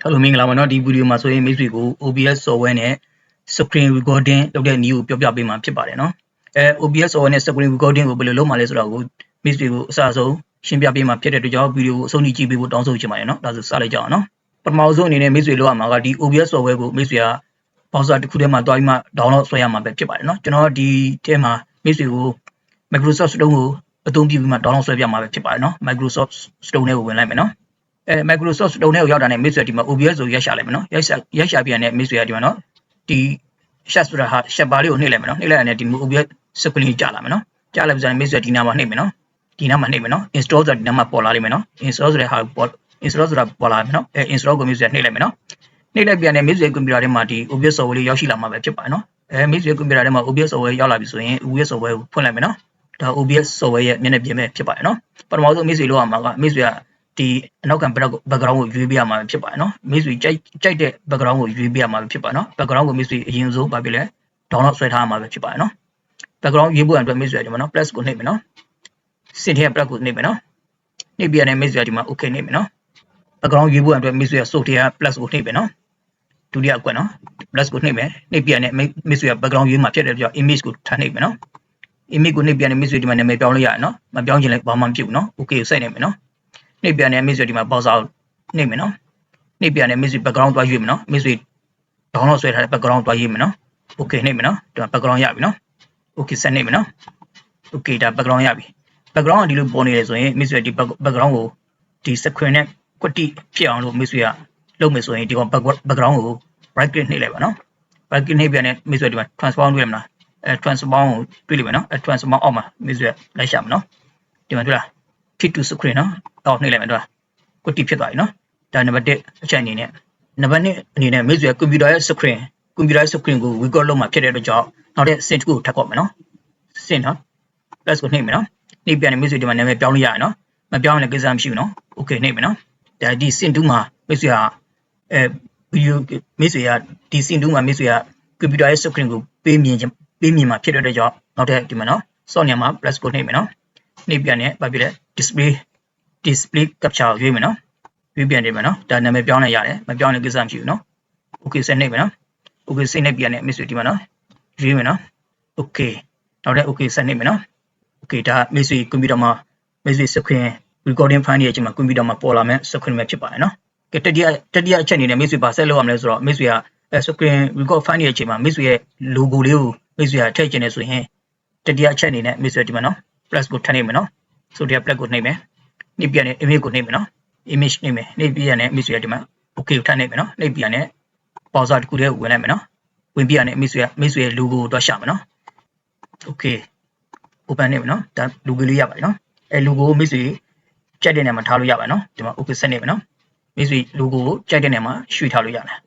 Hello မင်္ဂလာပါနော်ဒီဗီဒီယိုမှာဆိုရင်မိတ်ဆွေကို OBS software နဲ့ screen recording လုပ်တဲ့နည်းကိုပြောပြပေးမှာဖြစ်ပါတယ်နော်OBS software နဲ့ screen recording ကိုဘယ်လိုလုပ်မှာလဲဆိုတာကိုမိတ်ဆွေကိုအစအဆုံးရှင်းပြပေးမှာဖြစ်တဲ့အတွက်ကြောင့်ဗီဒီယိုကိုအဆုံးထိကြည့်ပေးဖို့တောင်းဆိုချင်ပါတယ်နော်ဒါဆိုစလိုက်ကြအောင်နော်ပထမဆုံးအနေနဲ့မိတ်ဆွေလုပ်ရမှာကဒီ OBS software ကိုမိတ်ဆွေက browser တစ်ခုထဲမှာတွားပြီးမှ download ဆွဲရမှာပဲဖြစ်ပါတယ်နော်ကျွန်တော်ဒီထဲမှာမိတ်ဆွေကို Microsoft Store ကိုအသုံးပြုပြီးမှ download ဆွဲပြမှာပဲဖြစ်ပါတယ်နော် Microsoft Store နဲ့ကိုဝင်လိုက်မယ်နော်Microsoft Store နဲ့ကိုရောက်တာနဲ့မိတ်ဆွေဒီမှာ OBS ကိုရိုက်ရှာလိုက်မယ်နော်ရိုက်ရှာပြန်တဲ့မိတ်ဆွေကဒီမှာနော်ဒီ share ဆိုတာဟာ share bar လေးကိုနှိပ်လိုက်မယ်နော်နှိပ်လိုက်ရတဲ့ဒီ OBS screen ကြာလာမယ်နော်ကြာလာပြီဆိုရင်မိတ်ဆွေဒီနားမှာနှိပ်မယ်နော်ဒီနားမှာနှိပ်မယ်နော် install ဆိုတာဒီနားမှာပေါ်လာလိမ့်မယ်နော် install ဆိုတဲ့ဟာပေါ် install ဆိုတာပေါ်လာမယ်နော်install ကိုမိတ်ဆွေနှိပ်လိုက်မယ်နော်နှိပ်လိုက်ပြန်တဲ့မိတ်ဆွေကွန်ပျူတာထဲမှာဒီ OBS software လေးရောက်ရှိလာမှာပဲဖြစ်ပါတယ်နော်မိတ်ဆွေကွန်ပျူတာထဲမှာ OBS software ရောက်လာပြီဆိုရင် OBS software ကိုဖွင့်လိုက်မယ်နော်ဒါ OBS software ရဲ့မျက်နှာပြင်ပဲဖြစ်ပါတယ်နော်ပထမဆုံးမိတ်ဆွေလောက်ရမှာကမိတ်ဆွေကဒီအနောက်က background ကိုရွေးပေးရမှာဖြစ်ပါတယ်နော်မိတ်ဆွေကြိုက်တဲ့ background ကိုရွေးပေးရမှာဖြစ်ပါတယ်နော် background ကိုမိတ်ဆွေအရင်ဆုံးပါပြလဲ download ဆွဲထားရမှာပဲဖြစ်ပါတယ်နော် background ရွေးဖို့အတွက်မိတ်ဆွေဒီမှာနော် plus ကိုနှိပ်မယ်နော်စင်ထဲ plus ကိုနှိပ်မယ်နော်နှိပ်ပြရတဲ့မိတ်ဆွေဒီမှာ okay နှိပ်မယ်နော် background ရွေးဖို့အတွက်မိတ်ဆွေ source ထဲက plus ကိုနှိပ်မယ်နော်ဒုတိယအကွက်နော် plus ကိုနှိပ်မယ်နှိပ်ပြရတဲ့မိတ်ဆွေ background ရွေးမှာဖြစ်တဲ့ကြောင့် image ကိုထပ်နှိပ်မယ်နော် image ကိုနှိပ်ပြရတဲ့မိတ်ဆွေဒီမှာနာမည်ပြောင်းလိုက်ရနော်မပြောင်းချင်လည်းဘာမှမဖြစ်ဘူးနော် okay ကိုစိုက်နေမယ်နော်နှိပ်ပြန်တဲ့မိတ်ဆွေဒီမှာ browser နှိပ်မယ်နော်နှိပ်ပြန်တဲ့မိတ်ဆွေ background တွားရွေးမယ်နော်မိတ်ဆွေ download ဆွဲထားတဲ့ background တွားရွေးမယ်နော် okay နှိပ်မယ်နော်ဒီမှာ background ရပြီနော် okay ဆက်နှိပ်မယ်နော် okay ဒါ background ရပြီ background ကဒီလိုပေါ်နေတယ်ဆိုရင်မိတ်ဆွေဒီ background ကိုဒီ screen နဲ့ကွက်တိဖြစ်အောင်လို့မိတ်ဆွေကလုပ်မယ်ဆိုရင်ဒီကောင် background ကို right click နှိပ်လိုက်ပါနော် right click နှိပ်ပြန်တဲ့မိတ်ဆွေဒီမှာ transform တွေ့ရမလားtransform ကိုတွေ့လိမ့်မယ်နော် transform အောက်မှာမိတ်ဆွေလိုက်ရှာမယ်နော်ဒီမှာတွေ့လား fit to screen နော်အောက်နှိပ်လိုက်မယ်တော့ကွက်တိဖြစ်သွားပြီနော်ဒါနံပါတ်1အချက်အနေနဲ့နံပါတ်2အနေနဲ့မိတ်ဆွေကွန်ပျူတာရဲ့ screen ကို record လုပ်မှာဖြစ်တဲ့အတွက်ကြောင့်နောက်တဲ့ sync တစ်ခုကိုထပ်ကောက်မယ်နော် sync နော် plus ကိုနှိပ်မယ်နော်နှိပ်ပြန်တဲ့မိတ်ဆွေဒီမှာနာမည်ပြောင်းလို့ရရနော်မပြောင်းရင်လည်းကိစ္စမရှိဘူးနော် okay နှိပ်မယ်နော်ဒါဒီ sync 2မှာမိတ်ဆွေကvideo မိတ်ဆွေကဒီ sync 2မှာမိတ်ဆွေကကွန်ပျူတာရဲ့ screen ကိုပေးမြင်မှာဖြစ်တဲ့အတွက်ကြောင့်နောက်တဲ့ဒီမှာနော် ဆော့နေမှာ plus ကိုနှိပ်မယ်နော်နှိပ်ပြန်တဲ့ဘာဖြစ်လဲ display capture ကိုရွေးမယ်နော်ရွေးပြန်တယ်မယ်နော်ဒါနာမည်ပြောင်းလိုက်ရတယ်မပြောင်းလည်းကိစ္စမရှိဘူးနော် okay ဆက်နှိပ်မယ်နော် okay ဆက်နှိပ်ပြန်တဲ့မိတ်ဆွေဒီမှာနော်ရွေးမယ်နော် okay နောက်တဲ့ okay ဆက်နှိပ်မယ်နော် okay ဒါမိတ်ဆွေကွန်ပျူတာမှာမိတ်ဆွေ screen recording file ရဲ့အချိန်မှာကွန်ပျူတာမှာပေါ်လာမဲ့ screen ပဲဖြစ်ပါတယ်နော်ကဲတတိယအချက်အနေနဲ့မိတ်ဆွေပါဆက်လုပ်ရမလဲဆိုတော့မိတ်ဆွေက screen record file ရဲ့အချိန်မှာမိတ်ဆွေရဲ့ logo လေးကိုမိတ်ဆွေကထည့်ချင်နေဆိုရင်တတိယအချက်အနေနဲ့မိတ်ဆွေဒီမှာနော် plus ကိုထပ်နှိပ်မယ်နော်ဆိုတော့ plus ကိုနှိပ်မယ်နှိပ်ပြန်တဲ့ image ကိုနှိပ်မယ်နော် image နှိပ်မယ်နှိပ်ပြန်တဲ့မိတ်ဆွေဒီမှာ okay ကိုထပ်နှိပ်မယ်နော်နှိပ်ပြန်တဲ့ browser တစ်ခုတည်းကိုဝင်လိုက်မယ်နော်ဝင်ပြရတဲ့မိတ်ဆွေရဲ့ logo ကိုတွားရှာမယ်နော် okay open နှိပ်မယ်နော်ဒါ logo လေးရပါတယ်နော်logo ကိုမိတ်ဆွေကြိုက်တဲ့နေရာမှာထားလို့ရပါတယ်နော်ဒီမှာ okay ဆက်နှိပ်မယ်နော်မိတ်ဆွေ logo ကိုကြိုက်တဲ့နေရာမှာရွှေ့ထားလို့ရတယ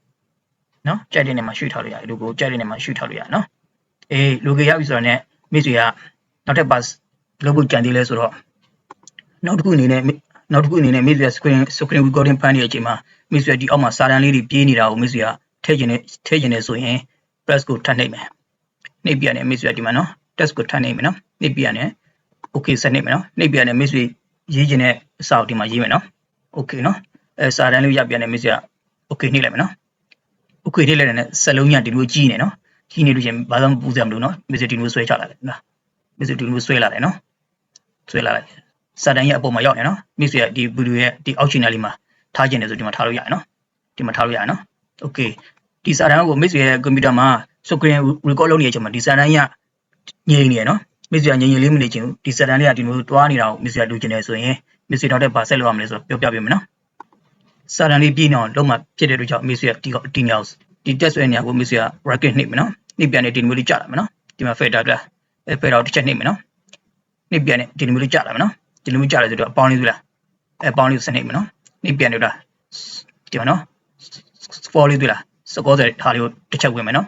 ်နော်ကြိုက်တဲ့နေရာမှာရွှေ့ထားလို့ရတယ် logo ကိုကြိုက်တဲ့နေရာမှာရွှေ့ထားလို့ရတယ်နော်logo ရပြီဆိုတော့ ਨੇ မိတ်ဆွေကနောက်ထပ် pass လုပ်ဖို့ကြံသေးလဲဆိုတော့နောက်တစ်ခုအနေနဲ့မိတ်ဆွေ screen recording file ရဲ့အချိန်မှာမိတ်ဆွေဒီအောက်မှာစာတန်းလေးတွေပြေးနေတာကိုမိတ်ဆွေကထည့်ကျင်နေဆိုရင် plus ကိုထပ်နှိပ်မယ်နှိပ်ပြတယ်မိတ်ဆွေဒီမှာနော် text ကိုထပ်နှိပ်မယ်နော်နှိပ်ပြတယ် okay ဆက်နှိပ်မယ်နော်နှိပ်ပြတယ်မိတ်ဆွေရေးကျင်တဲ့အစာကိုဒီမှာရေးမယ်နော် okay နော်စာတန်းလေးရပြန်တယ်မိတ်ဆွေက okay နှိပ်လိုက်မယ်နော် okay နှိပ်လိုက်တဲ့စက်လုံးညဒီလိုကြီးနေနော်ကြီးနေလို့ချင်းဘာသာမပူစရာမလိုနော်မိတ်ဆွေဒီလိုဆွဲချလာတယ်နော်မိတ်ဆွေဒီလိုဆွဲလာတယ်နော်ဆွဲလာလိုက်စာတန်းရဲ့အပေါ်မှာရောက်နေနော်မိတ်ဆွေကဒီဗီဒီယိုရဲ့ဒီအောက်ချင်နယ်လေးမှာထားကျင်တယ်ဆိုဒီမှာထားလို့ရတယ်နော်ဒီမှာထားလို့ရတယ်နော် okay ဒီစာတန်းကိုမိတ်ဆွေရဲ့ကွန်ပျူတာမှာ screen record လုပ်နေတဲ့အချိန်မှာဒီစာတန်းရငြိမ်နေရနော်မိတ်ဆွေကငြိမ်လေးမနေချင်ဘူးဒီစာတန်းလေးကဒီလိုတွားနေတာကိုမိတ်ဆွေကလိုချင်တယ်ဆိုရင်မိတ်ဆွေတော့တဲ့ဘာဆက်လုပ်ရမလဲဆိုတော့ပြောပြပေးမယ်နော်စာတန်းလေးပြည့်နေအောင်လုံးမှဖြစ်တဲ့အတွက်ကြောင့်မိတ်ဆွေကဒီနေရာဒီ text ရဲ့နေရာကိုမိတ်ဆွေက bracket နှိပ်မယ်နော်နှိပ်ပြန်တဲ့ဒီမျိုးလေးကြာလာမယ်နော်ဒီမှာ filter က filter တစ်ချက်နှိပ်မယ်နော်နှိပ်ပြန်တဲ့ဒီမျိုးလေးကြာလာမယ်နော်ဒီလိုမျိုးကြာလာဆိုတော့အပေါင်းလေးဆိုလားအပေါင်းလေးကိုဆက်နှိပ်မယ်နော်နှိပ်ပြန်တယ်လားဒီမှာနော် score လေးတွေ့လား score တဲ့ဟာလေးကိုတစ်ချက်ဝင်မယ်နော်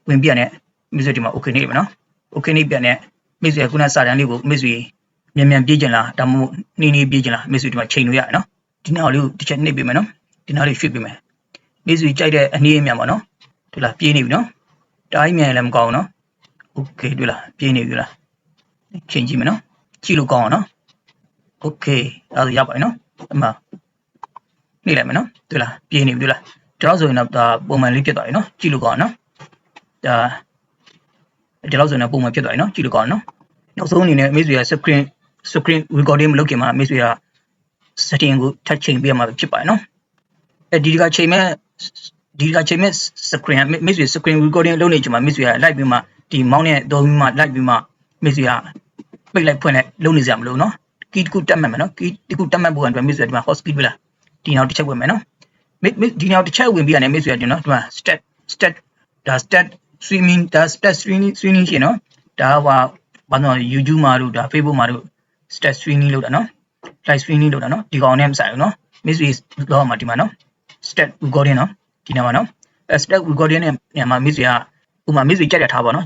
ဝင်ပြန်တဲ့မိတ်ဆွေဒီမှာ okay နှိပ်မယ်နော် okay နှိပ်ပြန်တဲ့မိတ်ဆွေကခုနစာတန်းလေးကိုမိတ်ဆွေမြန်ပြေးကျင်လားဒါမှမဟုတ်နှီးပြေးကျင်လားမိတ်ဆွေဒီမှာချိန်လို့ရတယ်နော်ဒီနောက်လေးကိုတစ်ချက်နှိပ်ပေးမယ်နော်ဒီနောက်လေးရွှေ့ပေးမယ်မိတ်ဆွေကြိုက်တဲ့အနည်းအမြန်ပါနော်တွေ့လားပြေးနေပြီနော်တားကြီးမြန်လည်းမကောင်းဘူးနော် okay တွေ့လားပြေးနေပြီလားချိန်ကြည့်မယ်နော်ကြည့်လို့ကောင်းအောင်နော် okay အဲ့ဒါရပါတယ်နော်အမှနှ နှိပ်လိုက်မယ်နော်တွေ့လားပြေးနေပြီတွေ့လားဒီလောက်ဆိုရင်တော့ဒါပုံမှန်လေးဖြစ်သွားပြီနော်ကြည့်လို့ကောင်းနော်ဒါဒီလောက်ဆိုရင်ပုံမှန်ဖြစ်သွားပြီနော်ကြည့်လို့ကောင်းနော်နောက်ဆုံးအနေနဲ့မိတ်ဆွေက screen recording မလုပ်ခင်မှာမိတ်ဆွေက setting ကို touch ချိန်ပေးရမှာဖြစ်ပါတယ်နော်ဒီကချိန်မဲ့ screen မိတ်ဆွေ screen recording လုပ်နေချိန်မှာမိတ်ဆွေက live ပြီးမှဒီ mouse နဲ့သုံးပြီးမှ live ပြီးမှမိတ်ဆွေကပိတ်လိုက်ဖွင့်လိုက်လုပ်နေကြမလို့နော် key တစ်ခုတက်မှတ်မယ်နော် key တစ်ခုတက်မှတ်ဖို့အတွက်မိတ်ဆွေဒီမှာ hot speed ပြလားဒီနောက်တစ်ချက်ဝင်မယ်နော်ဒီနောက်တစ်ချက်ဝင်ပြီးရတယ်မိတ်ဆွေကဒီနော်ဒီမှာ stat streaming ဒါ stat streaming ရှင်နော်ဒါကဘာလို့ YouTube မှာတို့ဒါ Facebook မှာတို့ stat streaming လုပ်တာနော် live streaming လုပ်တာနော်ဒီကောင်နဲ့မဆိုင်ဘူးနော်မိတ်ဆွေတော့မှာဒီမှာနော် stat recording နော်ဒီနာမှာနော်stat recording နဲ့ညမှာမိတ်ဆွေကဥမာမိတ်ဆွေကြက်ရထားပါနော်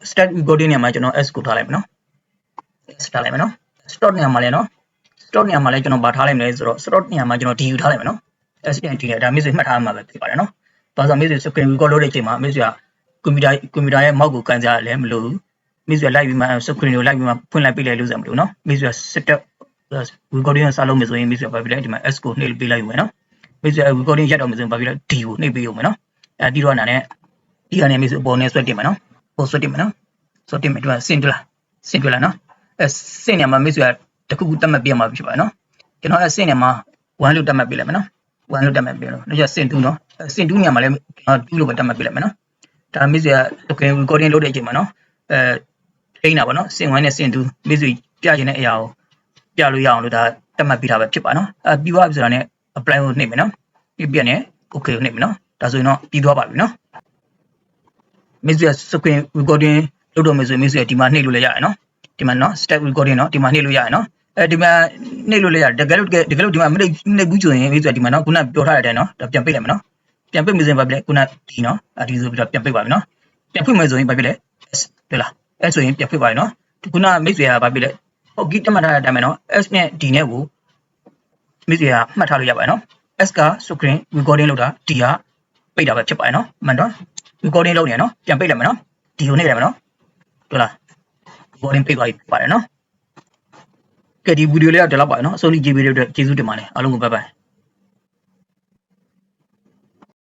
stat recording နဲ့မှာကျွန်တော် s ကိုထားလိုက်မယ်နော် s ထားလိုက်မယ်နော် stop နေရာမှာလဲနော် stop နေရာမှာလဲကျွန်တော်ဗာထားလိုက်မယ်ဆိုတော့ stop နေရာမှာကျွန်တော် du ထားလိုက်မယ်နော် s နဲ့ d နဲ့ဒါမိတ်ဆွေမှတ်ထားမှာပဲဖြစ်ပါတယ်နော်ဘာလို့မိတ်ဆွေ screen record လုပ်တဲ့အချိန်မှာမိတ်ဆွေကကွန်ပျူတာရဲ့မောက်ကိုကန်စားလဲမလို့မိတ်ဆွေလိုက်ပြီးမှ screen ကိုလိုက်ပြီးမှဖွင့်လိုက်ပြလိုက်လို့ဆိုမလို့နော်မိတ်ဆွေ setup recording စလုပ်မယ်ဆိုရင်မိတ်ဆွေဘာဖြစ်လဲဒီမှာ s ကိုနှိပ်ပေးလိုက်ယူမယ်နော်မိတ်ဆွေ recording ရက်တော့မယ်ဆိုရင်ဘာဖြစ်လဲ d ကိုနှိပ်ပေးယူမယ်နော်ပြီးတော့နာနဲ့ဒီကနေမိတ်ဆွေပေါ်နေဆွဲတင်မယ်နော်ပေါ်ဆွဲတင်မယ်နော်ဆွဲတင်မယ်ဒီမှာစင်တွေ့လားနော်စင်နေမှာမိတ်ဆွေတခုခုတတ်မှတ်ပြရမှာဖြစ်ပါတယ်နော်ကျွန်တော်စင်နေမှာ1လို့တတ်မှတ်ပြလိုက်မယ်နော်1လို့တတ်မှတ်ပြလို့ဒါကြစင်2နော်စင်2နေရာမှာလဲ2လို့ပဲတတ်မှတ်ပြလိုက်မယ်နော်ဒါမိတ်ဆွေက recording လုပ်တဲ့အချိန်မှာနော်ထိန်းတာပေါ့နော်စင်1နဲ့စင်2မိတ်ဆွေပြချင်တဲ့အရာကိုပြလို့ရအောင်လို့ဒါတတ်မှတ်ပြထားပဲဖြစ်ပါနော်ပြီးသွားပြီဆိုတာနဲ့ apply ကိုနှိပ်မယ်နော်ပြည့်နဲ့ okay ကိုနှိပ်မယ်နော်ဒါဆိုရင်တော့ပြီးသွားပါပြီနော်မိတ်ဆွေ screen recording လုပ်တော့မယ်ဆိုရင်မိတ်ဆွေဒီမှာနှိပ်လို့လည်းရတယ်နော်ဒီမှာနော် step recording နော်ဒီမှာနှိပ်လို့ရတယ်နော်ဒီမှာနှိပ်လို့လည်းရတယ်တကယ်လို့ဒီမှာမနှိပ်ဘူးဆိုရင်မိတ်ဆွေဒီမှာနော်ခုနပြောထားတဲ့အတိုင်းနော်ဒါပြန်ပိတ်လိုက်မယ်နော်ပြန်ပိတ်မယ်ဆိုရင်ဘာဖြစ်လဲခုနဒီနော်ဒီဆိုပြီးတော့ပြန်ပိတ်ပါပြီနော်ပြန်ဖွင့်မယ်ဆိုရင်ဘာဖြစ်လဲ s ဟုတ်လား s ဆိုရင်ပြန်ဖွင့်ပါပြီနော်ခုနမိတ်ဆွေကဘာဖြစ်လဲဟုတ်ကဲ့တတ်မှတ်ထားတဲ့အတိုင်းပဲနော် s နဲ့ d နဲ့ကိုမိတ်ဆွေကမှတ်ထားလို့ရပါတယ်နော် s က screen recording လုပ်တာ d ကပိတ်တာပဲဖြစ်ပါတယ်နော်မှန်တော့ recording လုပ်နေရနော်ပြန်ပိတ်လိုက်မယ်နော် d ကိုနှိပ်လိုက်မယ်နော်ဟုတ်လား recording ပိတ်သွားပြီပါတယ်နော်ကဲဒီဗီဒီယိုလေးကဒီလောက်ပါနော်အဆုံးထိကြည့်ပေးတဲ့အတွက်ကျေးဇူးတင်ပါတယ်အားလုံးကိုဘိုင်ဘိုင်